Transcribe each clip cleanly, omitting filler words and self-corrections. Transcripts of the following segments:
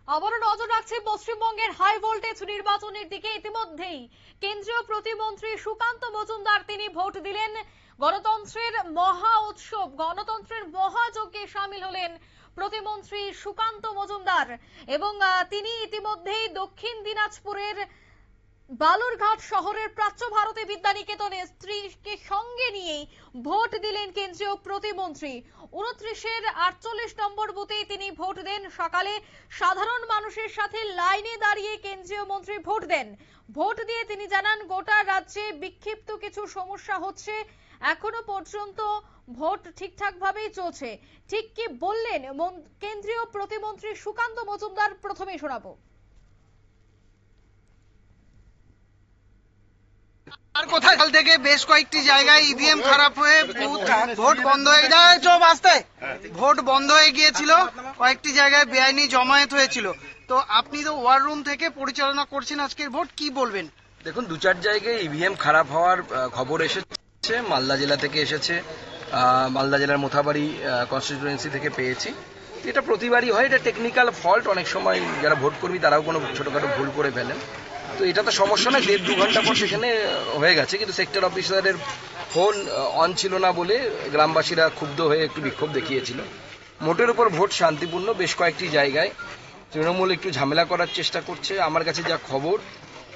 আবারও নজর রাখছে পশ্চিমবঙ্গের হাই ভোল্টেজ নির্বাচনের দিকে। ইতিমধ্যেই কেন্দ্রীয় প্রতিমন্ত্রী সুকান্ত মজুমদার তিনি ভোট দিলেন। গণতন্ত্রের মহা উৎসব, গণতন্ত্রের মহাযজ্ঞে সামিল হলেন প্রতিমন্ত্রী সুকান্ত মজুমদার এবং তিনি ইতিমধ্যেই দক্ষিণ দিনাজপুরের বালুরঘাট শহরের প্রাচ্য ভারতী বিদ্যানিকেতনে স্ত্রীকে সঙ্গে নিয়ে ভোট দিলেন কেন্দ্রীয় প্রতিমন্ত্রী। 29-এর 48 নম্বর বুথে তিনি ভোট দেন। সকালে সাধারণ মানুষের সাথে লাইনে দাঁড়িয়ে কেন্দ্রীয় মন্ত্রী ভোট দেন। ভোট দিয়ে তিনি জানান গোটা রাজ্যে বিক্ষিপ্ত কিছু সমস্যা হচ্ছে, এখনো পর্যন্ত ভোট ঠিকঠাক ভাবেই চলছে। ঠিক কি বললেন কেন্দ্রীয় প্রতিমন্ত্রী সুকান্ত মজুমদার, প্রথমেই শোনাবো। আর কোথায় কাল থেকে বেশ কয়েকটি জায়গায় ইভিএম খারাপ হয়ে ভোট বন্ধ হয়ে যায়, চোপ আসতে ভোট বন্ধ হয়ে গিয়েছিল, কয়েকটি জায়গায় বেআইনি জমায়েত হয়েছিল। তো আপনি তো ওয়ার রুম থেকে পরিচালনা করছেন আজকের ভোট, কি বলবেন? দেখুন, 2-4 জায়গায় ইভিএম খারাপ হওয়ার খবর এসেছে, মালদা জেলা থেকে এসেছে, মালদা জেলার মোথাবাড়ি কনস্টিটিউয়েন্সি থেকে পেয়েছি। এটা প্রতিবারই হয়, এটা টেকনিক্যাল ফল্ট। অনেক সময় যারা ভোট কর্মী তারাও কোনো ছোটখাটো ভুল করে ফেলেন, তো এটা তো সমস্যা না। 1.5-2 ঘন্টা পর সেখানে হয়ে গেছে, কিন্তু সেক্টর অফিসারের ফোন অন ছিল না বলে গ্রামবাসীরা ক্ষুব্ধ হয়ে একটু বিক্ষোভ দেখিয়েছিল। মোটের উপর ভোট শান্তিপূর্ণ। বেশ কয়েকটি জায়গায় তৃণমূল একটু ঝামেলা করার চেষ্টা করছে। আমার কাছে যা খবর,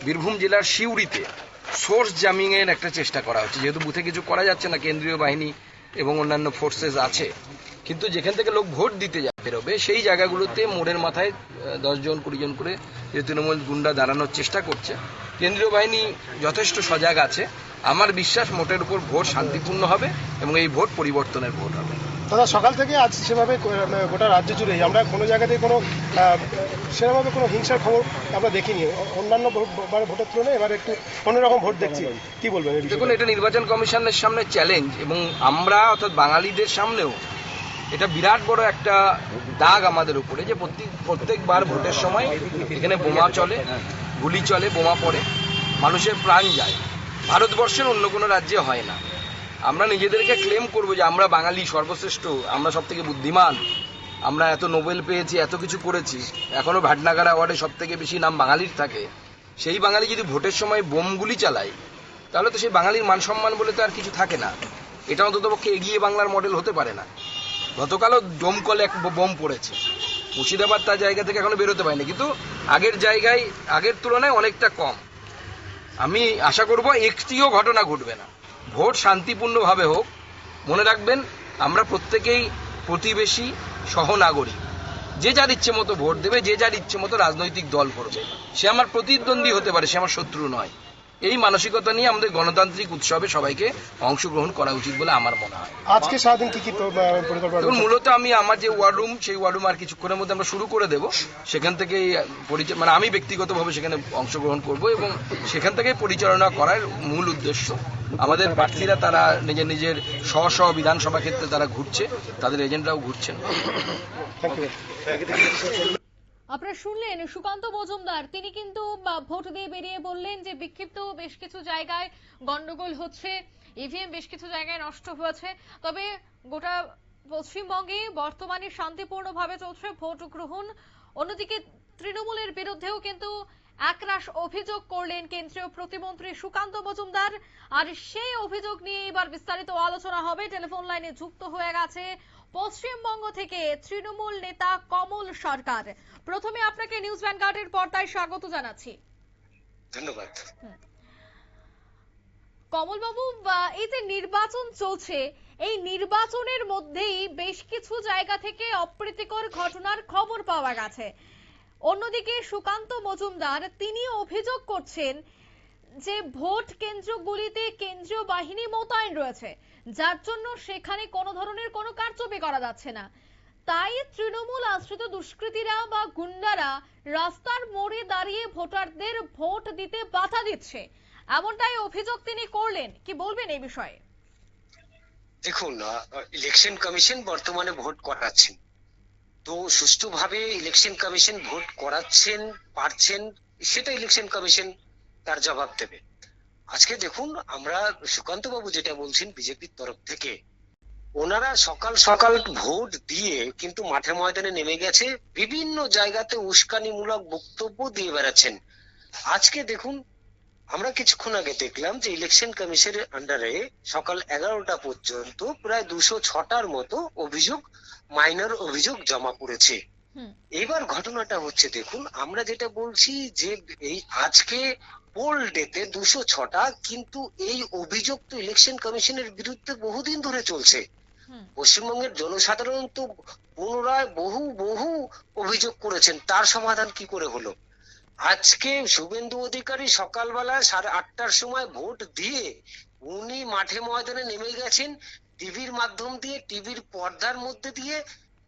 বীরভূম জেলার সিউড়িতে সোর্স জামিং এর একটা চেষ্টা করা হচ্ছে, যেহেতু বুথে কিছু করা যাচ্ছে না, কেন্দ্রীয় বাহিনী এবং অন্যান্য ফোর্সেস আছে, কিন্তু যেখান থেকে লোক ভোট দিতে বেরোবে সেই জায়গাগুলোতে মোড়ের মাথায় 10 জন 20 জন করে যে তৃণমূল গুন্ডা দাঁড়ানোর চেষ্টা করছে। কেন্দ্রীয় বাহিনী যথেষ্ট সজাগ আছে। আমার বিশ্বাস মোটের উপর ভোট শান্তিপূর্ণ হবে এবং এই ভোট পরিবর্তনের ভোট হবে। দাদা, সকাল থেকে আজ সেভাবে গোটা রাজ্য জুড়ে আমরা কোনো জায়গাতে কোনো সেভাবে কোনো হিংসার খবর আমরা দেখিনি। অন্যান্য ভোটের তুলনায় এবার একটু অন্যরকম ভোট দেখছি, কি বলবেন? দেখুন, এটা নির্বাচন কমিশনের সামনে চ্যালেঞ্জ, এবং আমরা অর্থাৎ বাঙালিদের সামনেও এটা বিরাট বড় একটা দাগ আমাদের উপরে, যে প্রত্যেকবার ভোটের সময় এখানে বোমা চলে, গুলি চলে, বোমা পড়ে, মানুষের প্রাণ যায়। ভারতবর্ষের অন্য কোনো রাজ্যে হয় না। আমরা নিজেদেরকে ক্লেম করবো যে আমরা বাঙালি সর্বশ্রেষ্ঠ, আমরা সব থেকে বুদ্ধিমান, আমরা এত নোবেল পেয়েছি, এত কিছু করেছি, এখনো ভাটনাগার অ্যাওয়ার্ডে সব থেকে বেশি নাম বাঙালির থাকে। সেই বাঙালি যদি ভোটের সময় বোমগুলি চালায়, তাহলে তো সেই বাঙালির মান সম্মান বলে তো আর কিছু থাকে না। এটা অন্ততপক্ষে এগিয়ে বাংলার মডেল হতে পারে না। গতকালও ডোমকলে এক বোম পড়েছে, মুর্শিদাবাদ তার জায়গা থেকে এখনো বেরোতে পারেনি, কিন্তু আগের তুলনায় অনেকটা কম। আমি আশা করব একটিও ঘটনা ঘটবে না, ভোট শান্তিপূর্ণভাবে হোক। মনে রাখবেন, আমরা প্রত্যেকেই প্রতিবেশী, সহনাগরিক। যে যার ইচ্ছে মতো ভোট দেবে, যে যার ইচ্ছে মতো রাজনৈতিক দল করবে। সে আমার প্রতিদ্বন্দ্বী হতে পারে, সে আমার শত্রু নয়। এই মানসিকতা নিয়ে আমাদের গণতান্ত্রিক উৎসবে সবাইকে অংশগ্রহণ করা উচিত বলে আমার মনে হয়। আজকে সারাদিন কি পরিকল্পনা? মূলত আমি আমার যে ওয়ার রুম, সেই ওয়ার রুম আর কিছুক্ষণের মধ্যে আমরা শুরু করে দেব। সেখান থেকেই মানে আমি ব্যক্তিগতভাবে সেখানে অংশগ্রহণ করব, এবং সেখান থেকেই পরিচালনা করার মূল উদ্দেশ্য। আমাদের প্রার্থীরা তারা নিজের নিজের স্ব বিধানসভা ক্ষেত্রে তারা ঘুরছে, তাদের এজেন্টরাও ঘুরছেন। আপনারা শুনলেন সুকান্ত মজুমদার, তিনি কিন্তু ভোট দিয়ে বেরিয়ে বললেন যে বিক্ষিপ্ত বেশ কিছু জায়গায় গন্ডগোল হচ্ছে, ইভিএম বেশ কিছু জায়গায় নষ্ট হয়েছে, তবে গোটা পশ্চিমবঙ্গে বর্তমানে শান্তিপূর্ণভাবে চলছে ভোট গ্রহণ। অন্যদিকে তৃণমূলের বিরুদ্ধেও কিন্তু একরাশ অভিযোগ করলেন কেন্দ্রীয় প্রতিমন্ত্রী সুকান্ত মজুমদার, আর সেই অভিযোগ নিয়ে এবার বিস্তারিত আলোচনা হবে। টেলিফোন লাইনে যুক্ত হয়ে গেছে পশ্চিমবঙ্গ থেকে তৃণমূল নেতা কমল সরকার। প্রথমে আপনাকে নিউজ ভ্যানগার্ডের পর্দায় স্বাগত জানাচ্ছি। ধন্যবাদ। কমল বাবু, এই যে নির্বাচন চলছে, এই নির্বাচনের মধ্যেই বেশ কিছু জায়গা থেকে অপ্রীতিকর ঘটনার খবর পাওয়া গেছে। অন্যদিকে সুকান্ত মজুমদার তিনি অভিযোগ করছেন যে ভোট কেন্দ্রগুলিতে কেন্দ্রীয় বাহিনী মোতায়েন রয়েছে, যার জন্য সেখানে কোনো ধরনের কোনো কারচুপি করা যাচ্ছে না। তাই তৃণমূল আশ্রিত দুষ্কৃতীরা বা গুন্ডারা রাস্তার মোড়ে দাঁড়িয়ে ভোটারদের ভোট দিতে বাধা দিচ্ছে, এমনটাই অভিযোগ তিনি করলেন। কি বলবেন এই বিষয়ে? দেখুন, ইলেকশন কমিশন বর্তমানে ভোট করাচ্ছেন, তো সুষ্ঠুভাবে ইলেকশন কমিশন ভোট করাচ্ছেন পারছেন, সেটা ইলেকশন কমিশন তার জবাব দেবে। আজকে দেখুন, আমরা সুকান্ত বাবু যেটা বলছেন বিজেপির তরফ থেকে, ওনারা সকাল সকাল ভোট দিয়ে কিন্তু মাঠে ময়দানে নেমে গেছে, বিভিন্ন জায়গাতে উস্কানিমূলক বক্তব্য দিয়ে বেড়াচ্ছেন। আজকে দেখুন, আমরা কিছুক্ষণ আগে দেখলাম যে ইলেকশন কমিশনের আন্ডারে সকাল 11টা পর্যন্ত প্রায় 206টার মতো অভিযোগ, মাইনর অভিযোগ জমা পড়েছে। এবার ঘটনাটা হচ্ছে, দেখুন আমরা যেটা বলছি যে এই আজকে পোল ডেতে 206টা, কিন্তু এই অভিযোগ তো ইলেকশন কমিশনের বিরুদ্ধে বহুদিন ধরে চলছে। পশ্চিমবঙ্গের জনসাধারণ তো পুনরায় বহু অভিযোগ করেছেন, তার সমাধান কি করে হলো? আজকে শুভেন্দু অধিকারী সকালবেলা 8:30টার সময় ভোট দিয়ে উনি মাঠে ময়দানে নেমে গেছেন, টিভির মাধ্যম দিয়ে, টিভির পর্দার মধ্যে দিয়ে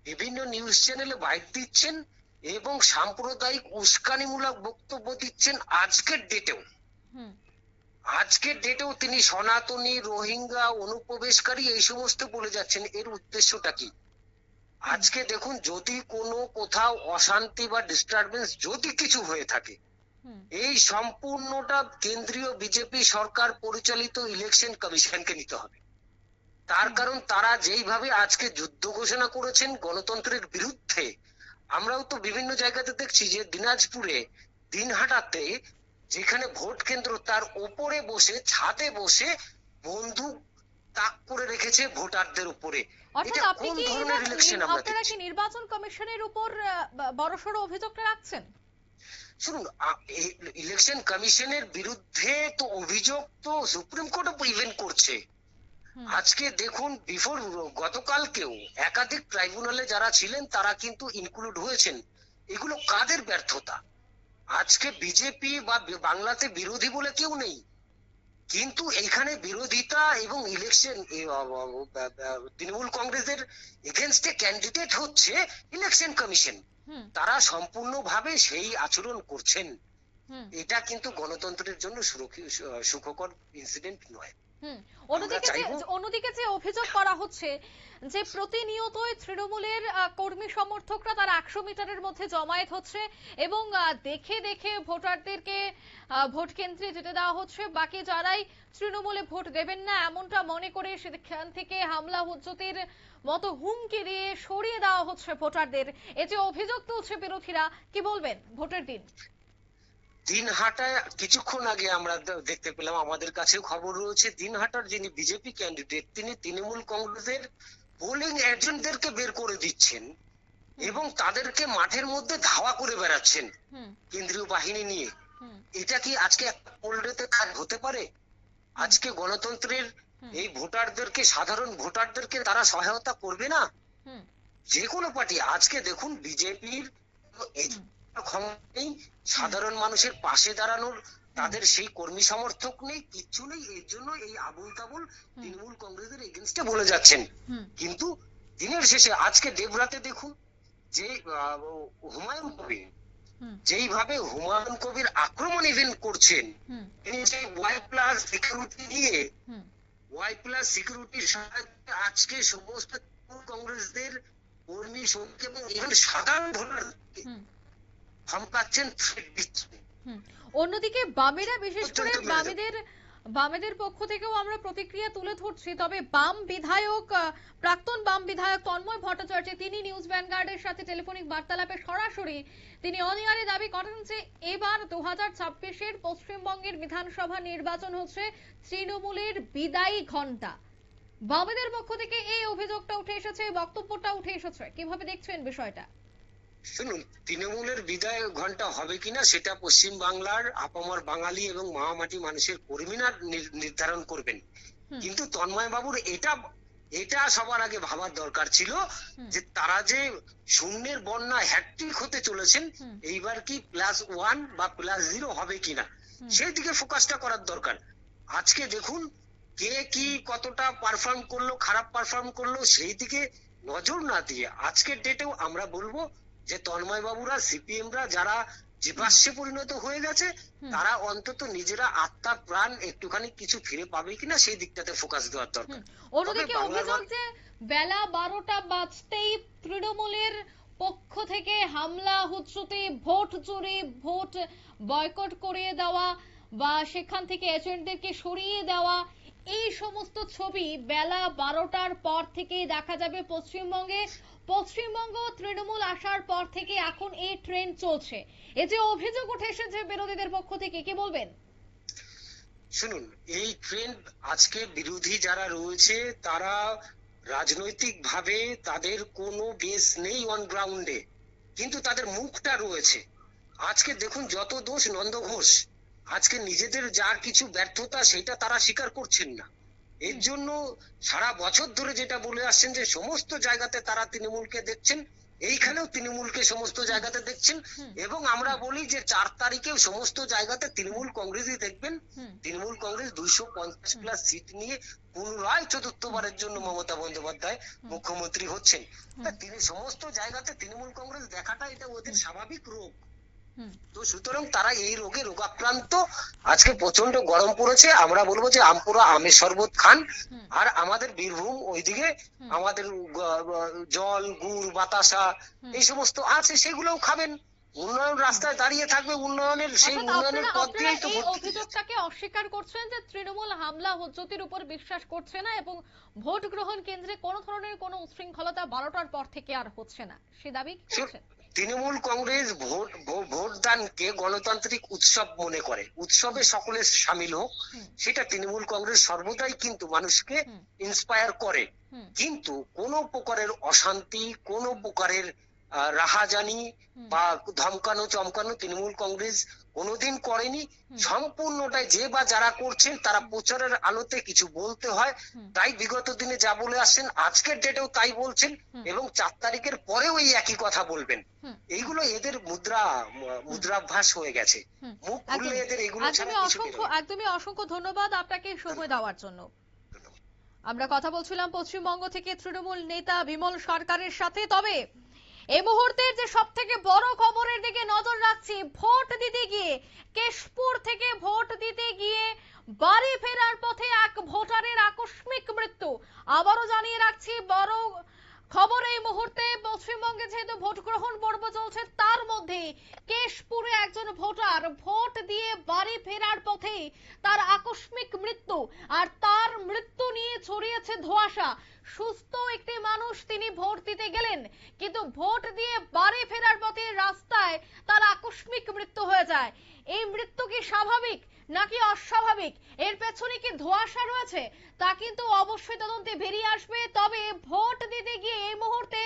বিভিন্ন নিউজ চ্যানেলে বাইট দিচ্ছেন এবং সাম্প্রদায়িক উস্কানিমূলক বক্তব্য দিচ্ছেন। আজকের ডেটেও তিনি সনাতনী, রোহিঙ্গা, অনুপ্রবেশকারী এই সমস্ত বলে যাচ্ছেন। এর উদ্দেশ্যটা কি? আজকে দেখুন, যদি কোনো কোথাও অশান্তি বা ডিস্টারবেন্স যদি কিছু হয়ে থাকে, এই সম্পূর্ণটা কেন্দ্রীয় বিজেপি সরকার পরিচালিত ইলেকশন কমিশনকে নিতে হবে। তার কারণ তারা যেইভাবে আজকে যুদ্ধ ঘোষণা করেছেন গণতন্ত্রের বিরুদ্ধে, আমরাও তো বিভিন্ন জায়গাতে দেখছি যে দিনাজপুরে, দিনহাটাতে যেখানে ভোট কেন্দ্র, তার ওপরে বসে, ছাদে বসে বন্দুক তাক করে রেখেছে ভোটারদের উপরে। এটা কোন ধরনের ইলেকশন আমরা আপনারা কি দেখছি? নির্বাচন কমিশনের উপর বড়সড় অভিযোগটা রাখছেন? শুনুন, ইলেকশন কমিশনের বিরুদ্ধে তো অভিযোগ তো সুপ্রিম কোর্টও ইভেন করছে। আজকে দেখুন, গতকালকেও একাধিক ট্রাইব্যুনালে যারা ছিলেন তারা কিন্তু ইনক্লুড হয়েছেন। এগুলো কাদের ব্যর্থতা? আজকে বিজেপি বা বাংলাতে বিরোধী বলে কেউ নেই, কিন্তু এইখানে বিরোধিতা এবং ইলেকশন তৃণমূল কংগ্রেসের এগেনস্টে ক্যান্ডিডেট হচ্ছে ইলেকশন কমিশন। তারা সম্পূর্ণভাবে সেই আচরণ করছেন। এটা কিন্তু গণতন্ত্রের জন্য সুখকর ইনসিডেন্ট নয়। অন্যদিকে যে অভিযোগ করা হচ্ছে যে প্রতিনিয়তই তৃণমূলের কর্মী সমর্থকরা তারা 100 মিটারের মধ্যে জমায়েত হচ্ছে এবং দেখে দেখে ভোটারদেরকে ভোট কেন্দ্রে যেতে দেওয়া হচ্ছে, বাকি যারাই তৃণমূলে ভোট দেবেন না এমনটা মনে করে সেখান থেকে হামলা হুজ্জতের মতো হুমকি দিয়ে সরিয়ে দেওয়া হচ্ছে ভোটারদের। এই যে অভিযোগ তুলছে বিরোধীরা, কি বলবেন ভোটের দিন? দিনহাটায় কিছুক্ষণ আগে আমরা দেখতে পেলাম, আমাদের কাছেও খবর রয়েছে, দিনহাটার যিনি বিজেপি ক্যান্ডিডেট তিনি তৃণমূল কংগ্রেসের পোলিং এজেন্টদেরকে বের করে দিচ্ছেন এবং তাদেরকে মাঠের মধ্যে ধাওয়া করে বেড়াচ্ছেন কেন্দ্রীয় বাহিনী নিয়ে। এটা কি আজকে পোলডেতে কাজ হতে পারে? আজকে গণতন্ত্রের এই ভোটারদেরকে, সাধারণ ভোটারদেরকে তারা সহায়তা করবে না? যে কোনো পার্টি, আজকে দেখুন বিজেপির ক্ষমতা নেই, সাধারণ মানুষের পাশে দাঁড়ানোর তাদের সেই কর্মী সমর্থক নেই, কিচ্ছু নেই। এর জন্য এই আবুল তাবুল তৃণমূল কংগ্রেসের এগেনস্টে বলে যাচ্ছেন। কিন্তু দিনের শেষে আজকে দেবরাতে দেখুন যে হুমায়ুন কবির যেইভাবে হুমায়ুন কবির আক্রমণ ইভেন্ট করছেন, তিনি যে Y+ সিকিউরিটি দিয়ে, Y+ সিকিউরিটির সাহায্যে আজকে সমস্ত কংগ্রেসদের কর্মী সঙ্গে এবং ইভেন সাধারণ ভোটারকে ধমকাচ্ছেন, থ্রেট দিচ্ছেন। অন্যদিকে বামেরা, বিশেষ করে বামেদের পক্ষ থেকেও আমরা প্রতিক্রিয়া তুলে ধরছি। তবে প্রাক্তন বাম বিধায়ক তন্ময় ভট্টাচার্য তিনি নিউজ ভ্যানগার্ডের সাথে টেলিফোনিক বার্তালাপে সরাসরি তিনি অনিয়ারে দাবি করেন যে এবার 2026-এর পশ্চিমবঙ্গের বিধানসভা নির্বাচন হচ্ছে তৃণমূলের বিদায়ী ঘণ্টা। বামেদের পক্ষ থেকে এই অভিযোগটা উঠে এসেছে, বক্তব্যটা উঠে এসেছে, কিভাবে দেখছেন বিষয়টা? শুনুন, তৃণমূলের বিদায় ঘন্টা হবে কিনা সেটা পশ্চিম বাংলার আপামর বাঙালি এবং মামাটি মানুষের কর্মীরা নির্ধারণ করবেন। কিন্তু তন্ময় বাবুর এটা সবার আগে ভাবার দরকার ছিল যে তারা যে শূন্যের বন্যা হ্যাট্রিক হতে চলেছেন, এইবার কি +1 বা +0 হবে কিনা সেই দিকে ফোকাসটা করার দরকার। আজকে দেখুন কে কি কতটা পারফর্ম করলো, খারাপ পারফর্ম করলো সেই দিকে নজর না দিয়ে আজকের ডেটেও আমরা বলবো যে তন্ময় বাবুরা, সিপিএমরা যারা জীবাশ্মে পরিণত হয়ে গেছে, তারা অন্তত নিজেরা আত্মা প্রাণ একটুখানি কিছু ফিরে পাবে কিনা সেই দিকটাতে ফোকাস দেওয়ার দরকার। অন্যদিকে অভিযোগ যে বেলা 12টা বাজতেই তৃণমূলের পক্ষ থেকে হামলা হুজ্জতে, ভোট চুরি, ভোট বয়কট করিয়ে দেওয়া বা সেখান থেকে এজেন্টদেরকে সরিয়ে দেওয়া, এই সমস্ত ছবি বেলা 12টার পর থেকেই দেখা যাবে পশ্চিমবঙ্গে। পশ্চিমবঙ্গ তৃণমূল আসার পর থেকে এখন এই ট্রেন্ড চলছে। এই যে অভিযোগ উঠে এসেছে বিরোধীদের পক্ষ থেকে, কি বলবেন? শুনুন, এই ট্রেন্ড আজকে বিরোধী যারা রয়েছে তারা রাজনৈতিক ভাবে তাদের কোনো বেস নেই অন গ্রাউন্ডে, কিন্তু তাদের মুখটা রয়েছে। আজকে দেখুন, যত দোষ নন্দ ঘোষ, আজকে নিজেদের যা কিছু ব্যর্থতা সেটা তারা স্বীকার করছেন না। এর জন্য সারা বছর ধরে যেটা বলে আসছেন যে সমস্ত জায়গাতে তারা তৃণমূলকে দেখছেন, এইখানেও তৃণমূলকে সমস্ত জায়গাতে দেখছেন, এবং আমরা বলি যে 4 তারিখেও সমস্ত জায়গাতে তৃণমূল কংগ্রেসই দেখবেন। তৃণমূল কংগ্রেস 250+ সিট নিয়ে পুনরায় চতুর্থবারের জন্য মমতা বন্দ্যোপাধ্যায় মুখ্যমন্ত্রী হচ্ছেন। তা তিনি সমস্ত জায়গাতে তৃণমূল কংগ্রেস দেখাটা এটা ওদের স্বাভাবিক রোগ। তো সুতরাং তারা এই রোগে রোগাক্রান্ত। আজকে প্রচন্ড গরম পড়েছে, আমরা বলবো যে আমপুরা আমের শরবত খান, আর আমাদের বীরভূম ওইদিকে আমাদের জল, গুড়, বাতাসা এই সমস্ত আছে, সেগুলোও খাবেন। উন্নয়ন রাস্তায় দাঁড়িয়ে থাকবে, উন্নয়নের সেই উন্নয়নের পথ দিয়েই তো এই অভিযোগটাকে অস্বীকার করছেন যে তৃণমূল হামলা হুজ্জতির উপর বিশ্বাস করছে না এবং ভোট গ্রহণ কেন্দ্রে কোনো ধরনের কোনো উশৃঙ্খলতা 12টার পর থেকে আর হচ্ছে না, সে দাবি কি করছেন? তৃণমূল কংগ্রেস ভোটদানকে গণতান্ত্রিক উৎসব মনে করে, উৎসবে সকলে সামিল হোক, সেটা তৃণমূল কংগ্রেস সর্বদাই কিন্তু মানুষকে ইন্সপায়ার করে। কিন্তু কোন প্রকারের অশান্তি, কোন প্রকারের রাহাজানি বা ধমকানো চমকানো তৃণমূল কংগ্রেস কোনোদিন করেনি। সম্পূর্ণটাই যে বা যারা করছেন তারা প্রচারের আলোতে কিছু বলতে হয়, তাই বিগত দিনে যা বলে আসছেন আজকের ডেটেও তাই বলছেন, এবং 4 তারিখের পরেও এই একই কথা বলবেন। এইগুলো এদের মুদ্রাভ্যাস হয়ে গেছে। মুখ খুললে এদের এগুলো ছাড়া কিছু বেরোয় না। একদমই অসংখ্য ধন্যবাদ আপনাকে সময় দেওয়ার জন্য। আমরা কথা বলছিলাম পশ্চিমবঙ্গ থেকে তৃণমূল নেতা বিমল সরকারের সাথে। তবে এই মুহূর্তের যে সব থেকে বড় খবরের দিকে নজর রাখছি, ভোট দিতে গিয়ে কেশপুর থেকে ভোট দিতে গিয়ে বাড়ি ফেরার পথে এক ভোটারের আকস্মিক মৃত্যু। আবারও জানিয়ে রাখছি বড় খবর এই মুহূর্তে। পশ্চিমবঙ্গে যেহেতু ভোট গ্রহণ পর্ব চলছে, তার মধ্যে কেশপুরে একজন ভোটার ভোট দিয়ে বাড়ি ফেরার পথে তার আকস্মিক মৃত্যু, আর তার মৃত্যু নিয়ে ছড়িয়েছে ধোঁয়াশা। সুস্থ একটি মানুষ, তিনি ভোট দিতে গেলেন, কিন্তু ভোট দিয়ে বাড়ি ফেরার পথে রাস্তায় তার আকস্মিক মৃত্যু হয়ে যায়। এই মৃত্যু কি স্বাভাবিক নাকি অস্বাভাবিক, এর পেছনে কি ধোঁয়াশা রয়েছে, তা কিন্তু অবশ্যই তদন্তে বেরিয়ে আসবে। তবে ভোট দিতে গিয়ে এই মুহূর্তে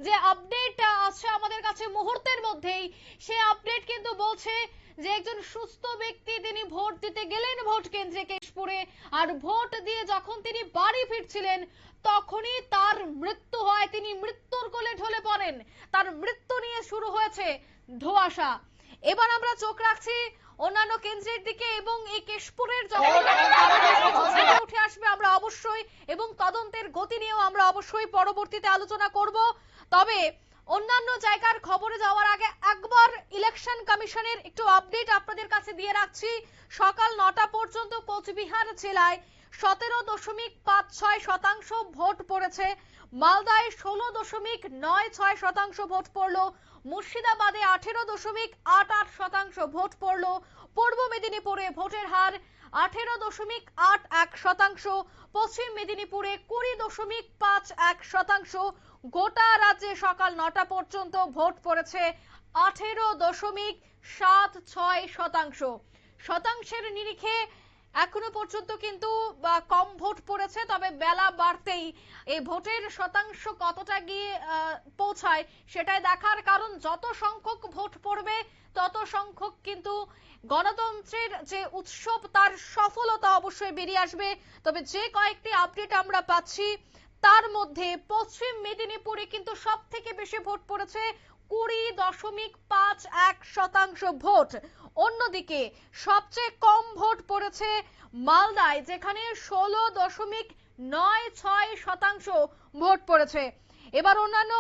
যে আপডেট আছে আমাদের কাছে মুহূর্তের মধ্যেই, সে আপডেট কিন্তু বলছে যে একজন সুস্থ ব্যক্তি তিনি ভোট দিতে গেলেন ভোট কেন্দ্রে কেশপুরে, আর ভোট দিয়ে যখন তিনি বাড়ি ফিরছিলেন তখনই তার মৃত্যু হয়। তিনি মৃত্যুর কোলে ঢলে পড়েন, তার মৃত্যু নিয়ে শুরু হয়েছে ধোঁয়াশা। এবার আমরা চোখ রাখছি অন্যান্য কেন্দ্রের দিকে এবং এই কেশপুরের যখন উঠে আসবে আমরা অবশ্যই, এবং তদন্তের গতি নিয়েও আমরা অবশ্যই পরবর্তীতে আলোচনা করব। তবে অন্যান্য জায়গার খবরে যাওয়ার আগে একবার ইলেকশন কমিশনের একটু আপডেট আপনাদের কাছে দিয়ে রাখছি। সকাল 9টা পর্যন্ত কোচবিহার জেলায় 17.56% ভোট পড়েছে, মালদায় 16.96% ভোট পড়লো, মুর্শিদাবাদে 18.88% ভোট পড়লো, পূর্ব মেদিনীপুরে ভোটের হার 18.81%, পশ্চিম মেদিনীপুরে 20.51%। গোটা রাজ্যে সকাল 9টা পর্যন্ত ভোট পড়েছে 18.76%। শতাংশের নিরিখে এখনো পর্যন্ত কিন্তু কম ভোট পড়েছে, তবে বেলা বাড়তেই এই ভোটের শতাংশ কতটা গিয়ে পৌঁছায় সেটাই দেখার, কারণ যত সংখ্যক ভোট পড়বে তত সংখ্যক কিন্তু গণতন্ত্রের যে উৎসব তার সফলতা অবশ্যই বেরিয়ে আসবে। তবে যে কয়েকটি আপডেট আমরা পাচ্ছি তার মধ্যে পশ্চিম মেদিনীপুরে কিন্তু সব থেকে বেশি ভোট পড়েছে, 20.51% ভোট। অন্যদিকে সবচেয়ে কম ভোট পড়েছে মালদায়, যেখানে 16.96% ভোট পড়েছে। এবার অন্যান্য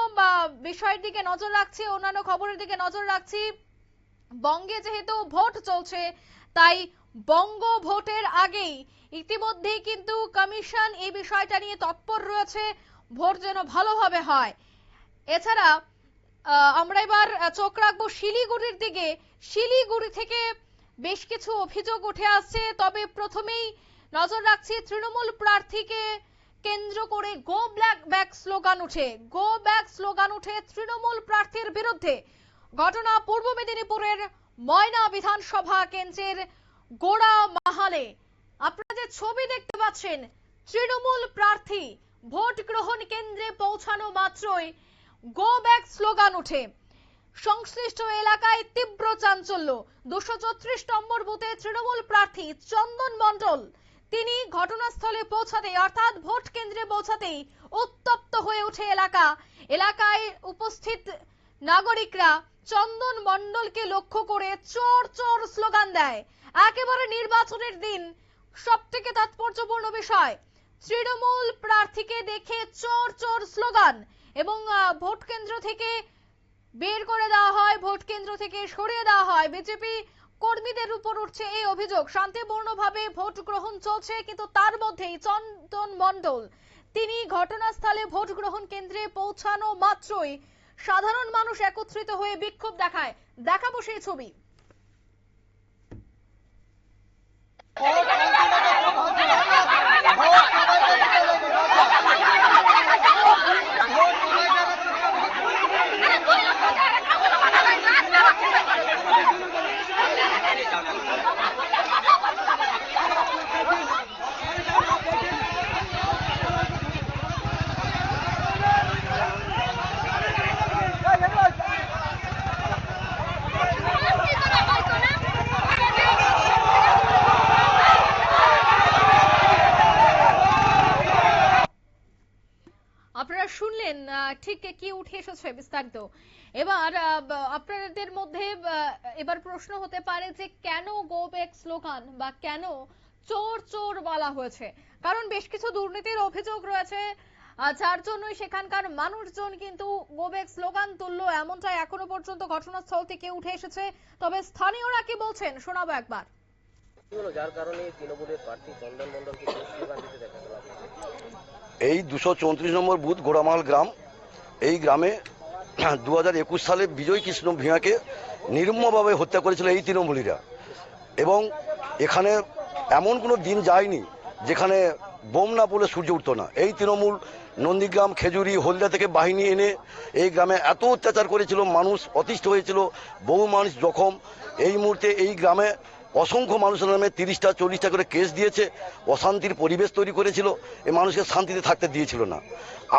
বিষয়ের দিকে নজর রাখছি, অন্যান্য খবরের দিকে নজর রাখছি। বঙ্গে যেহেতু ভোট চলছে তাই বঙ্গ ভোটের আগেই ইতিমধ্যেই কিন্তু কমিশন এই বিষয়টা নিয়ে তৎপর রয়েছে, ভোট যেন ভালোভাবে হয়। এছাড়া আমরা এবার চোখ রাখবো শিলিগুড়ির দিকে। শিলিগুড়ি থেকে বেশ কিছু অভিযোগ উঠে আসছে, তবে প্রথমেই নজর রাখছি তৃণমূল প্রার্থীকে কেন্দ্র করে গো ব্যাক স্লোগান উঠে তৃণমূল প্রার্থীর বিরুদ্ধে। ঘটনা পূর্ব মেদিনীপুরের ময়না বিধানসভা কেন্দ্রের গোড়া মাহালে। আপনারা যে ছবি দেখতে পাচ্ছেন, তৃণমূল প্রার্থী ভোট গ্রহণ কেন্দ্রে পৌঁছানো মাত্রই গো ব্যাক স্লোগান ওঠে। সংশ্লিষ্ট এলাকায় তীব্র চাঞ্চল্য। 234 নম্বর বুথে তৃণমূল প্রার্থী চন্দন মণ্ডল তিনি ঘটনাস্থলে পৌঁছাতেই অর্থাৎ ভোট কেন্দ্রে পৌঁছাতেই উত্তপ্ত হয়ে ওঠে এলাকায় উপস্থিত নাগরিকরা চন্দন মণ্ডলকে লক্ষ্য করে চোর চোর স্লোগান দেয়। একেবারে নির্বাচনের দিন সবথেকে তাৎপর্যপূর্ণ বিষয়, তৃণমূল প্রার্থীকে দেখে চোর চোর স্লোগান এবং ভোট কেন্দ্র থেকে বের করে দেওয়া হয়, ভোট কেন্দ্র থেকে সরিয়ে দেওয়া হয়। বিজেপি কর্মীদের উপর উঠছে এই অভিযোগ। শান্তিপূর্ণভাবে ভোট গ্রহণ চলছে, কিন্তু তার মধ্যেই চন্দন মণ্ডল তিনি ঘটনাস্থলে ভোট গ্রহণ কেন্দ্রে পৌঁছানো মাত্রই সাধারণ মানুষ একত্রিত হয়ে বিক্ষোভ দেখায়। দেখাবো সেই ছবি। আপনারা শুনলেন ঠিক কি উঠে এসেছে বিস্তারিত। এবার আপনাদের মধ্যে এবার প্রশ্ন হতে পারে যে কেন গো ব্যাক স্লোগান বা কেন চোর চোর বলা হয়েছে। কারণ বেশ কিছু দুর্নীতির অভিযোগ রয়েছে, যার জন্যই সেখানকার মানুষজন কিন্তু গো ব্যাক স্লোগান তুললো, এমনটা এখনো পর্যন্ত ঘটনাস্থল থেকে উঠে এসেছে। তবে স্থানীয়রা কি বলছেন শোনাবো একবার। যার কারণে তৃণমূলের প্রার্থী চন্দন মণ্ডলকে স্লোগান দিতে দেখা গেল। এই 234 নম্বর বুথ গোড়ামাল গ্রাম, এই গ্রামে 2021 সালে বিজয় কৃষ্ণ ভূঁইয়াকে নির্মমভাবে হত্যা করেছিল এই তৃণমূলীরা। এবং এখানে এমন কোনো দিন যায়নি যেখানে বোম না পড়লে সূর্য উঠত না। এই তৃণমূল নন্দীগ্রাম, খেজুরি, হলদিয়া থেকে বাহিনী এনে এই গ্রামে এত অত্যাচার করেছিল, মানুষ অতিষ্ঠ হয়েছিল, বহু মানুষ জখম। এই মুহূর্তে এই গ্রামে অসংখ্য মানুষের নামে 30টা 40টা করে কেস দিয়েছে, অশান্তির পরিবেশ তৈরি করেছিল, এই মানুষকে শান্তিতে থাকতে দিয়েছিল না।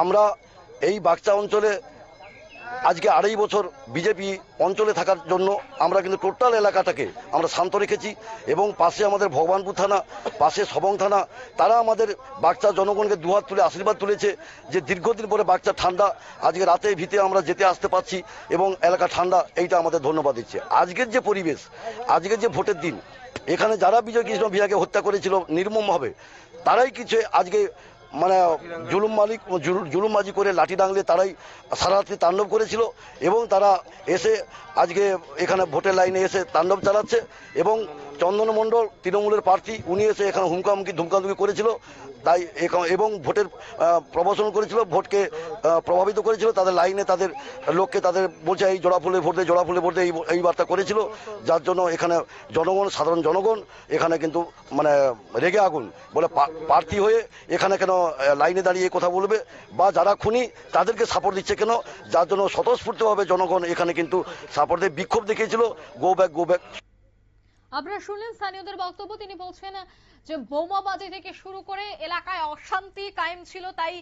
আমরা এই বাগচা অঞ্চলে আজকে 2.5 বছর বিজেপি অঞ্চলে থাকার জন্য আমরা কিন্তু টোটাল এলাকাটাকে আমরা শান্ত রেখেছি। এবং পাশে আমাদের ভগবানপুর থানা, পাশে সবং থানা, তারা আমাদের বাগচা জনগণকে দুহাত তুলে আশীর্বাদ তুলেছে যে দীর্ঘদিন পরে বাগচা ঠান্ডা, আজকে রাতে ভিতে আমরা যেতে আসতে পারছি এবং এলাকা ঠান্ডা, এইটা আমাদের ধন্যবাদ দিচ্ছে। আজকের যে পরিবেশ, আজকের যে ভোটের দিন, এখানে যারা বিজয় কৃষ্ণ ভূঁইয়াকে হত্যা করেছিল নির্মমভাবে, তারাই কিছু আজকে মানে জুলুমবাজি করে লাঠি ডাঙলে তারাই সারা রাত্রি তাণ্ডব করেছিল। এবং তারা এসে আজকে এখানে ভোটের লাইনে এসে তাণ্ডব চালাচ্ছে। এবং চন্দন মণ্ডল তৃণমূলের প্রার্থী, উনি এসে এখানে হুমকাহুমকি ধুমকাধুমকি করেছিল, তাই এবং ভোটের প্রবচন করেছিল, ভোটকে প্রভাবিত করেছিল, তাদের লাইনে তাদের লোককে তাদের বলছে এই জোড়া ফুলে ভোট দেয়, জোড়া ফুলে ভোট দেয়, এই বার্তা করেছিল। যার জন্য এখানে জনগণ, সাধারণ জনগণ এখানে কিন্তু মানে রেগে আগুন, বলে প্রার্থী হয়ে এখানে কেন লাইনে দাঁড়িয়ে কথা বলবে, বা যারা খুনি তাদেরকে সাপোর্ট দিচ্ছে কেন, যার জন্য স্বতঃস্ফূর্তভাবে জনগণ এখানে কিন্তু সাপোর্ট দিয়ে বিক্ষোভ দেখিয়েছিল। Go back, go back. আপনারা শুনলেন স্থানীয়দের বক্তব্য। তিনি বলছেন যে বোমাবাজি থেকে শুরু করে এলাকায় অশান্তি কায়েম ছিল, তাই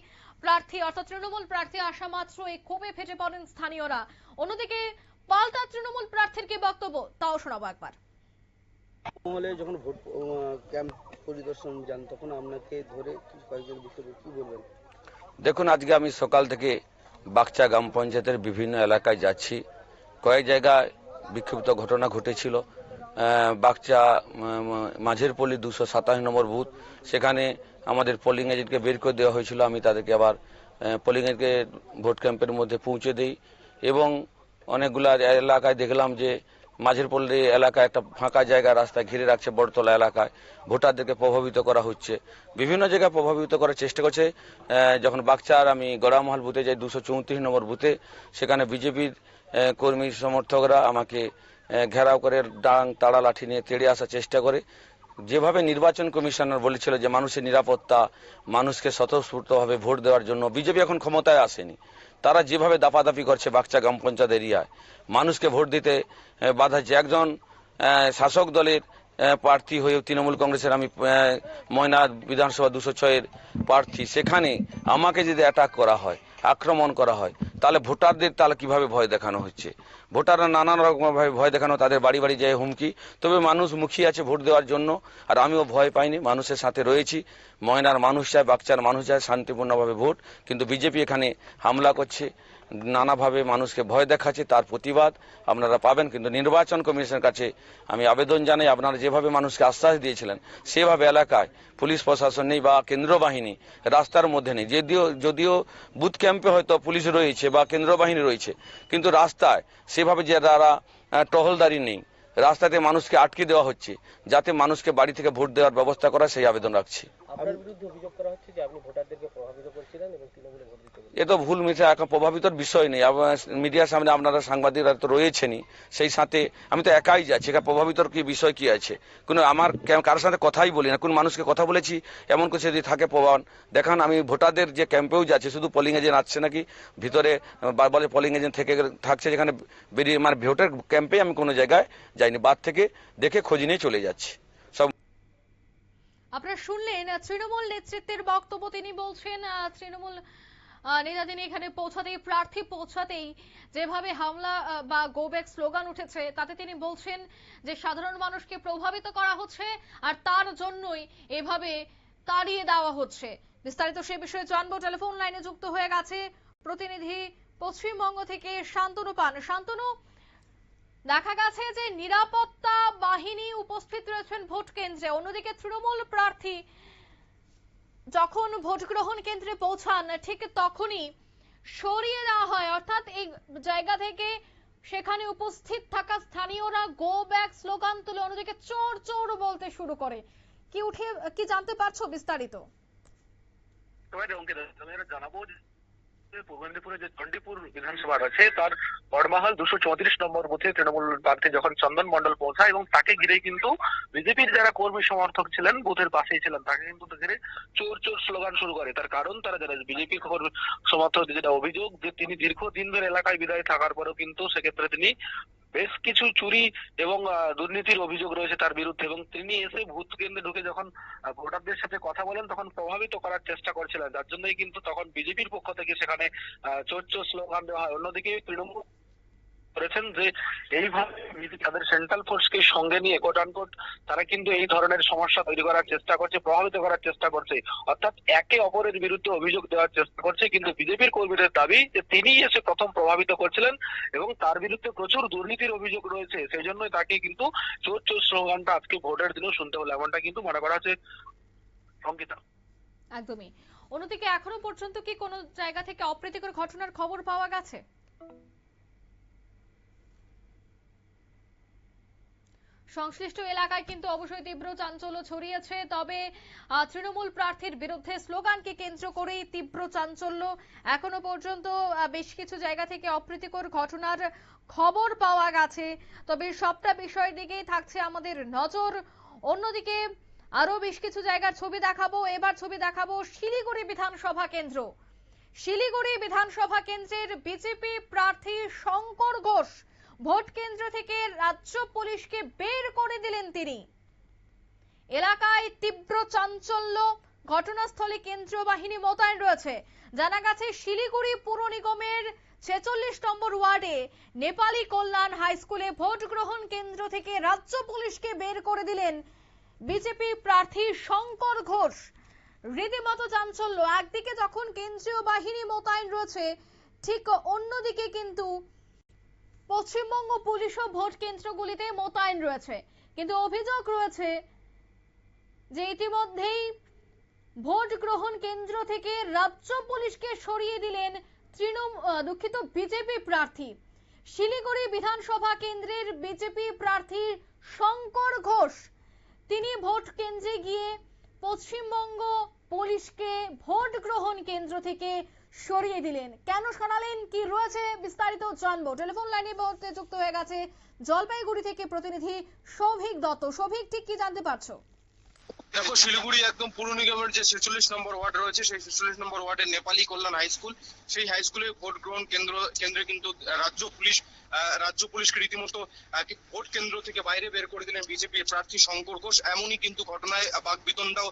প্রার্থী অর্থাৎ তৃণমূল প্রার্থী আসা মাত্র এই ক্ষোভে ফেটে পড়েন স্থানীয়রা। অন্যদিকে পাল্টা তৃণমূল প্রার্থীর কি বক্তব্য তাও শোনাবো একবার। মহলে যখন ভোট ক্যাম্প পরিদর্শন যান তখন আপনাকে ধরে কয়েকজন বিক্ষোভ, কি বলবেন? দেখুন, আজকে আমি সকাল থেকে বাগচা গ্রাম পঞ্চায়েতের বিভিন্ন এলাকায় যাচ্ছি। কয়েক জায়গায় বিক্ষিপ্ত ঘটনা ঘটেছিল। বাগচা মাঝের পল্লী 227 নম্বর বুথ, সেখানে আমাদের পোলিং এজেন্টকে বের করে দেওয়া হয়েছিল। আমি তাদেরকে আবার পোলিং এজেন্টকে ভোট ক্যাম্পের মধ্যে পৌঁছে দিই। এবং অনেকগুলো এলাকায় দেখলাম যে মাঝের পল্লী এলাকায় একটা ফাঁকা জায়গা রাস্তায় ঘিরে রাখছে, বড়তলা এলাকায় ভোটারদেরকে প্রভাবিত করা হচ্ছে, বিভিন্ন জায়গায় প্রভাবিত করার চেষ্টা করছে। যখন বাগচার আমি গড়ামহল বুথে যাই 234 নম্বর বুথে, সেখানে বিজেপির কর্মী সমর্থকরা আমাকে ঘেরাও করে ডাং তাড়া লাঠি নিয়ে তেড়ে আসার চেষ্টা করে। যেভাবে নির্বাচন কমিশনার বলেছিল যে মানুষের নিরাপত্তা, মানুষকে স্বতঃস্ফূর্তভাবে ভোট দেওয়ার জন্য, বিজেপি এখন ক্ষমতায় আসেনি, তারা যেভাবে দাপাদাপি করছে বাগচা গ্রাম পঞ্চায়েত এরিয়ায় মানুষকে ভোট দিতে বাধা দিচ্ছে। একজন শাসক দলের প্রার্থী হয়ে তৃণমূল কংগ্রেসের আমি ময়না বিধানসভা 206-এর প্রার্থী, সেখানে আমাকে যদি অ্যাটাক করা হয়, আক্রমণ করা হয়, তাহলে ভোটারদের তাহলে কিভাবে ভয় দেখানো হচ্ছে? ভোটাররা নানান রকমভাবে ভয় দেখানো, তাদের বাড়ি বাড়ি যায় হুমকি। তবে মানুষ মুখিয়ে আছে ভোট দেওয়ার জন্য, আর আমিও ভয় পাইনি, মানুষের সাথে রয়েছি। ময়নার মানুষ চায়, বাগচার মানুষ চায় শান্তিপূর্ণভাবে ভোট, কিন্তু বিজেপি এখানে হামলা করছে, নানাভাবে মানুষকে ভয় দেখাচ্ছে, তার প্রতিবাদ আপনারা পাবেন। কিন্তু নির্বাচন কমিশনের কাছে আমি আবেদন জানাই, আপনারা যেভাবে মানুষকে আশ্বাস দিয়েছিলেন সেভাবে এলাকায় পুলিশ প্রশাসন নেই বা কেন্দ্র বাহিনী রাস্তার মধ্যে নেই। যদিও বুথ ক্যাম্পে হয়তো পুলিশ রয়েছে বা কেন্দ্র বাহিনী রয়েছে, কিন্তু রাস্তায় সেভাবে যে তারা টহলদারি নেই, রাস্তাতে মানুষকে আটকে দেওয়া হচ্ছে, যাতে মানুষকে বাড়ি থেকে ভোট দেওয়ার ব্যবস্থা করা, সেই আবেদন রাখছি। আপনার বিরুদ্ধে অভিযোগ করা হচ্ছে যে আপনি ভোটারদেরকে প্রভাবিত করছিলেন এবং তৃণমূলে ভোট দিতে বলেছিলেন। এ তো ভুল মিথ্যা, একটা প্রভাবিতর বিষয় নেই। মিডিয়ার সামনে আপনারা সাংবাদিকরা তো রয়েছেনই, সেই সাথে আমি তো একাই যাচ্ছি, একা প্রভাবিতর কি বিষয় কি আছে? কোনো আমার কারোর সাথে কথাই বলি না, কোন মানুষকে কথা বলেছি এমন কিছু যদি থাকে প্রমাণ দেখান। আমি ভোটারদের যে ক্যাম্পেও যাচ্ছি, শুধু পোলিং এজেন্ট আসছে নাকি ভিতরে বলে পোলিং এজেন্ট থেকে থাকছে, যেখানে বেরিয়ে মানে ভোটের ক্যাম্পে আমি কোনো জায়গায় যাইনি, বাদ থেকে দেখে খোঁজ নিয়ে চলে যাচ্ছি। আপনারা শুনলেন তৃণমূল নেতৃত্বের বক্তব্য। তিনি বলছেন তৃণমূল নেতা তিনি এখানে পৌঁছাতেই, প্রার্থী পৌঁছাতেই যেভাবে হামলা বা গো ব্যাক স্লোগান উঠেছে, তাতে তিনি বলছেন যে সাধারণ মানুষকে প্রভাবিত করা হচ্ছে আর তার জন্যই এভাবে তাড়িয়ে দেওয়া হচ্ছে। বিস্তারিত সে বিষয়ে জানবো। টেলিফোন লাইনে যুক্ত হয়ে গেছে প্রতিনিধি পশ্চিমবঙ্গ থেকে শান্তনু পান। শান্তনু, দেখা গেছে যে নিরাপত্তা বাহিনী উপস্থিত রয়েছেন ভোট কেন্দ্রে, অন্যদিকে তৃণমূল প্রার্থী যখন ভোট গ্রহণ কেন্দ্রে পৌঁছান ঠিক তখনই সরিয়ে দেওয়া হয়, অর্থাৎ এই জায়গা থেকে সেখানে উপস্থিত থাকা স্থানীয়রা গো ব্যাক স্লোগান তুলে অন্যদিকে চোর চোর বলতে শুরু করে। কি জানতে পারছো বিস্তারিত? জানাবো পূর্ব মেদিনীপুরে যে চণ্ডীপুর বিধানসভা আছে তার বড়মাহাল 234 নম্বর বুথে তৃণমূল প্রার্থী যখন চন্দন মণ্ডল পৌঁছায় এবং তাকে ঘিরে কিন্তু বিজেপির যারা কর্মী সমর্থক ছিলেন বুথের পাশেই ছিলেন, তাকে কিন্তু ঘিরে চোর চোর স্লোগান শুরু করে। তার কারণ তারা যারা বিজেপি সমর্থক, যেটা অভিযোগ যে তিনি দীর্ঘদিন ধরে এলাকায় বিদায় থাকার পরেও কিন্তু সেক্ষেত্রে তিনি বেশ কিছু চুরি এবং দুর্নীতির অভিযোগ রয়েছে তার বিরুদ্ধে, এবং তিনি এসে ভোট কেন্দ্রে ঢুকে যখন ভোটারদের সাথে কথা বলেন তখন প্রভাবিত করার চেষ্টা করছিলেন, যার জন্যই কিন্তু তখন বিজেপির পক্ষ থেকে সেখানে চোর চোর স্লোগান দেওয়া হয়। অন্যদিকে তৃণমূল করেছেন যে এইভাবে তাদের সেন্ট্রাল ফোর্সকে সঙ্গে নিয়ে কোট আনকোট তারা কিন্তু এই ধরনের সমস্যা তৈরি করার চেষ্টা করছে, প্রভাবিত করার চেষ্টা করছে, অর্থাৎ একে অপরের বিরুদ্ধে অভিযোগ দেওয়ার চেষ্টা করছে। কিন্তু বিজেপির কর্মীদের দাবি যে তিনি এসে প্রথম প্রভাবিত করছিলেন এবং তার বিরুদ্ধে প্রচুর দুর্নীতির অভিযোগ রয়েছে, সেই জন্যই তাকে কিন্তু চোর চোর স্লোগানটা আজকে ভোটের দিনেও শুনতে হলো, এমনটা কিন্তু মনে করা হচ্ছে। অঙ্কিতা, একদমই। অন্যদিকে এখনো পর্যন্ত কি কোনো জায়গা থেকে অপ্রীতিকর ঘটনার খবর পাওয়া গেছে? সংশ্লিষ্ট এলাকায় কিন্তু অবশ্যই তীব্র চাঞ্চল্য ছড়িয়েছে। তবে তৃণমূল প্রার্থীর বিরুদ্ধে স্লোগানকে কেন্দ্র করেই তীব্র চাঞ্চল্য। এখনো পর্যন্ত বেশ কিছু জায়গা থেকে অপ্রীতিকর ঘটনার খবর পাওয়া গেছে, তবে সবটা বিষয়ের দিকেই থাকছে আমাদের নজর। অন্যদিকে আরো বেশ কিছু জায়গার ছবি দেখাবো। এবার ছবি দেখাবো শিলিগুড়ি বিধানসভা কেন্দ্র। শিলিগুড়ি বিধানসভা কেন্দ্রের বিজেপি প্রার্থী শঙ্কর ঘোষ ভোট কেন্দ্র থেকে রাজ্য পুলিশকে বের করে দিলেন তিনি। এলাকায় তীব্র চাঞ্চল্য, ঘটনাস্থলে কেন্দ্রীয় বাহিনী মোতায়েন রয়েছে। জানা গেছে শিলিগুড়ি পুর নিগমের 46 নম্বর ওয়ার্ডে নেপালি কল্যাণ হাই স্কুলে ভোট গ্রহণ কেন্দ্র থেকে রাজ্য পুলিশকে বের করে দিলেন বিজেপি প্রার্থী শঙ্কর ঘোষ। রীতিমতো চাঞ্চল্য, একদিকে যখন কেন্দ্রীয় বাহিনী মোতায়েন রয়েছে, ঠিক অন্যদিকে কিন্তু পশ্চিমবঙ্গ পুলিশও ভোট কেন্দ্রগুলিতে মোতায়েন রয়েছে। কিন্তু অভিযোগ রয়েছে যে ইতিমধ্যেই ভোট গ্রহণ কেন্দ্র থেকে রাজ্য পুলিশকে সরিয়ে দিলেন বিজেপি প্রার্থী। শিলিগুড়ি বিধানসভা কেন্দ্রের বিজেপি প্রার্থী শঙ্কর ঘোষ তিনি ভোট কেন্দ্রে গিয়ে পশ্চিমবঙ্গ পুলিশকে ভোট গ্রহণ কেন্দ্র থেকে সরিয়ে দিলেন। কেন সরালেন, কি রয়েছে বিস্তারিত জানবো। টেলিফোন লাইনে যুক্ত হয়ে গেছে জলপাইগুড়ি থেকে প্রতিনিধি সৌভিক দত্ত। সৌভিক, ঠিক কি জানতে পারছো? দেখো, শিলিগুড়ি একদম পুর নিগমের যে 46 নম্বর ওয়ার্ড রয়েছে, সেই 46 নম্বর ওয়ার্ডের নেপালি কল্যাণ হাই স্কুল, সেই হাই স্কুলে ভোট গ্রহণ কেন্দ্রে কিন্তু রাজ্য পুলিশকে রীতিমতো ভোট কেন্দ্র থেকে বাইরে বের করে দিলেন বিজেপি প্রার্থী শঙ্কর ঘোষ। এমনই কিন্তু ঘটনায় বাকবিতণ্ডাও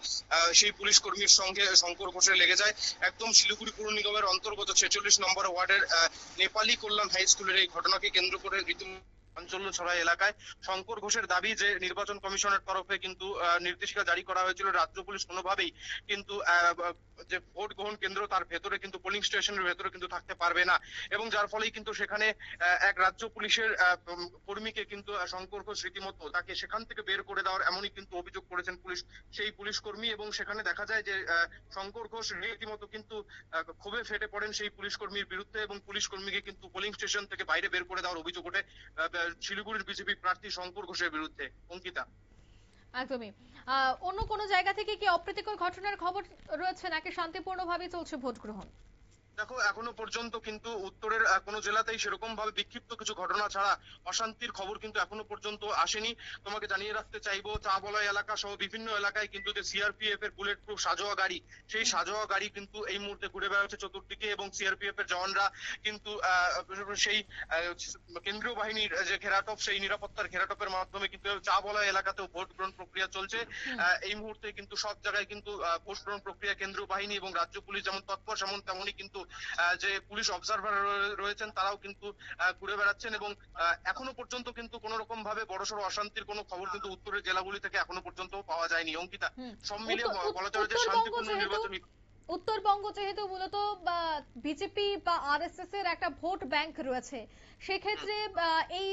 সেই পুলিশ কর্মীর সঙ্গে শঙ্কর ঘোষের লেগে যায়। একদম শিলিগুড়ি পুর নিগমের অন্তর্গত 46 নম্বর ওয়ার্ডের নেপালি কল্যাণ হাই স্কুলের এই ঘটনাকে কেন্দ্র করে রীতিমতো চাঞ্চল্য ছড়ায় এলাকায়। শঙ্কর ঘোষের দাবি যে নির্বাচন কমিশনের তরফে কিন্তু নির্দেশিকা জারি করা হয়েছিল, রাজ্য পুলিশ কোনোভাবেই কিন্তু যে ভোট গ্রহণ কেন্দ্র তার ভেতরে কিন্তু পোলিং স্টেশনের ভেতরে কিন্তু থাকতে পারবে না, এবং যার ফলেই কিন্তু সেখানে এক রাজ্য পুলিশের কর্মীকে কিন্তু শঙ্কর ঘোষ রীতিমতো তাকে সেখান থেকে বের করে দেওয়ার এমনই কিন্তু অভিযোগ করেছেন সেই পুলিশ কর্মী। এবং সেখানে দেখা যায় যে শঙ্কর ঘোষ রীতিমতো কিন্তু ক্ষোভে ফেটে পড়েন সেই পুলিশ কর্মীর বিরুদ্ধে, এবং পুলিশ কর্মীকে কিন্তু পোলিং স্টেশন থেকে বাইরে বের করে দেওয়ার অভিযোগ ওঠে শিলিগুড়ির বিজেপি প্রার্থী শঙ্কর ঘোষের বিরুদ্ধে। অঙ্কিতা, একদমই। অন্য কোনো জায়গা থেকে কি অপ্রীতিকর ঘটনার খবর রয়েছে নাকি শান্তিপূর্ণভাবে চলছে ভোট গ্রহণ? দেখো, এখনো পর্যন্ত কিন্তু উত্তরের কোনো জেলাতেই সেরকম ভাবে বিক্ষিপ্ত কিছু ঘটনা ছাড়া অশান্তির খবর কিন্তু এখনো পর্যন্ত আসেনি। তোমাকে জানিয়ে রাখতে চাইবো, চা বলয় এলাকা সহ বিভিন্ন এলাকায় কিন্তু যে সিআরপিএফ এর বুলেট প্রুফ সাজোয়া গাড়ি, সেই সাজোয়া গাড়ি কিন্তু এই মুহূর্তে ঘুরে বেড়াচ্ছে চতুর্দিকে, এবং সিআরপিএফ এর জওয়ানরা কিন্তু সেই কেন্দ্রীয় বাহিনীর যে ঘেরাটপ, সেই নিরাপত্তার ঘেরাটপের মাধ্যমে কিন্তু চা বলয় এলাকাতেও ভোট গ্রহণ প্রক্রিয়া চলছে। এই মুহূর্তে কিন্তু সব জায়গায় কিন্তু ভোট গ্রহণ প্রক্রিয়া কেন্দ্রীয় বাহিনী এবং রাজ্য পুলিশ যেমন তৎপর, তেমনই কিন্তু যে পুলিশ অবজারভার রয়েছেন তারাও কিন্তু ঘুরে বেড়াচ্ছেন, এবং এখনো পর্যন্ত কিন্তু কোন রকম ভাবে বড়সড় অশান্তির কোনো খবর কিন্তু উত্তরের জেলাগুলি থেকে এখনো পর্যন্ত পাওয়া যায়নি। অঙ্কিতা, সব মিলিয়ে বলা যায় যে শান্তিপূর্ণ নির্বাচন। উত্তরবঙ্গ যেহেতু মূলত বিজেপি বা আরএসএস এর একটা ভোট ব্যাংক রয়েছে, সেক্ষেত্রে এই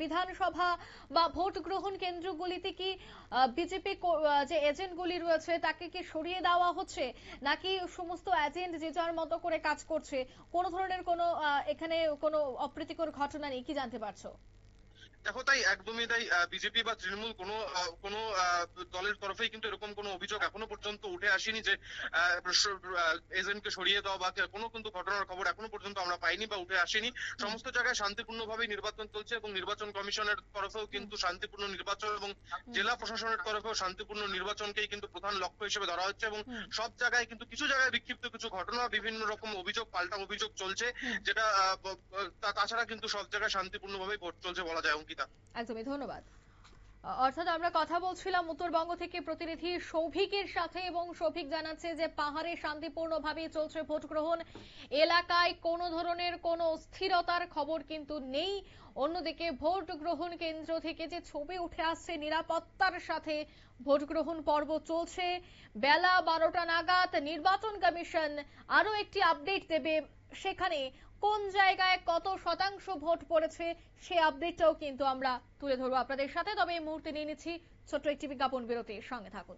বিধানসভা বা ভোট গ্রহণ কেন্দ্রগুলিতে কি বিজেপি যে এজেন্টগুলি রয়েছে তাকে কি সরিয়ে দেওয়া হচ্ছে, নাকি সমস্ত এজেন্ট যে যার মতো করে কাজ করছে? কোন ধরনের কোনো এখানে কোনো অপ্রীতিকর ঘটনা নেই, কি জানতে পারছো? দেখো, একদমই তাই। বিজেপি বা তৃণমূল কোনো দলের তরফেই কিন্তু এরকম কোনো অভিযোগ এখনো পর্যন্ত উঠে আসেনি যে এজেন্টকে সরিয়ে দেওয়া বা কোনো কিন্তু ঘটনার খবর এখনো পর্যন্ত আমরা পাইনি বা উঠে আসেনি। সমস্ত জায়গায় শান্তিপূর্ণভাবে নির্বাচন চলছে, এবং নির্বাচন কমিশনের তরফেও কিন্তু শান্তিপূর্ণ নির্বাচন এবং জেলা প্রশাসনের তরফেও শান্তিপূর্ণ নির্বাচনকেই কিন্তু প্রধান লক্ষ্য হিসেবে ধরা হচ্ছে, এবং সব জায়গায় কিন্তু কিছু জায়গায় বিক্ষিপ্ত কিছু ঘটনা, বিভিন্ন রকম অভিযোগ, পাল্টা অভিযোগ চলছে, যেটা তাছাড়া কিন্তু সব জায়গায় শান্তিপূর্ণভাবে ভোট চলছে বলা যায়। অঙ্কিতা, একদমই, ধন্যবাদ। অর্থাৎ আমরা কথা বলছিলাম উত্তরবঙ্গ থেকে প্রতিনিধি সৌভিকের সাথে, এবং সৌভিক জানাচ্ছে যে পাহাড়ে শান্তিপূর্ণভাবে চলছে ভোট গ্রহণ, এলাকায় কোনো ধরনের কোনো অস্থিরতার খবর কিন্তু নেই। অন্যদিকে ভোট গ্রহণ কেন্দ্র থেকে যে ছবি উঠে আসছে, নিরাপত্তার সাথে ভোট গ্রহণ পর্ব চলছে। বেলা 12টা নাগাদ নির্বাচন কমিশন আরো একটি আপডেট দেবে, সেখানে কোন জায়গায় কত শতাংশ ভোট পড়েছে সে আপডেটটাও কিন্তু আমরা তুলে ধরবো আপনাদের সাথে। তবে এই মুহূর্তে নিয়ে নিচ্ছি ছোট্ট একটি বিজ্ঞাপন বিরতি, সঙ্গে থাকুন।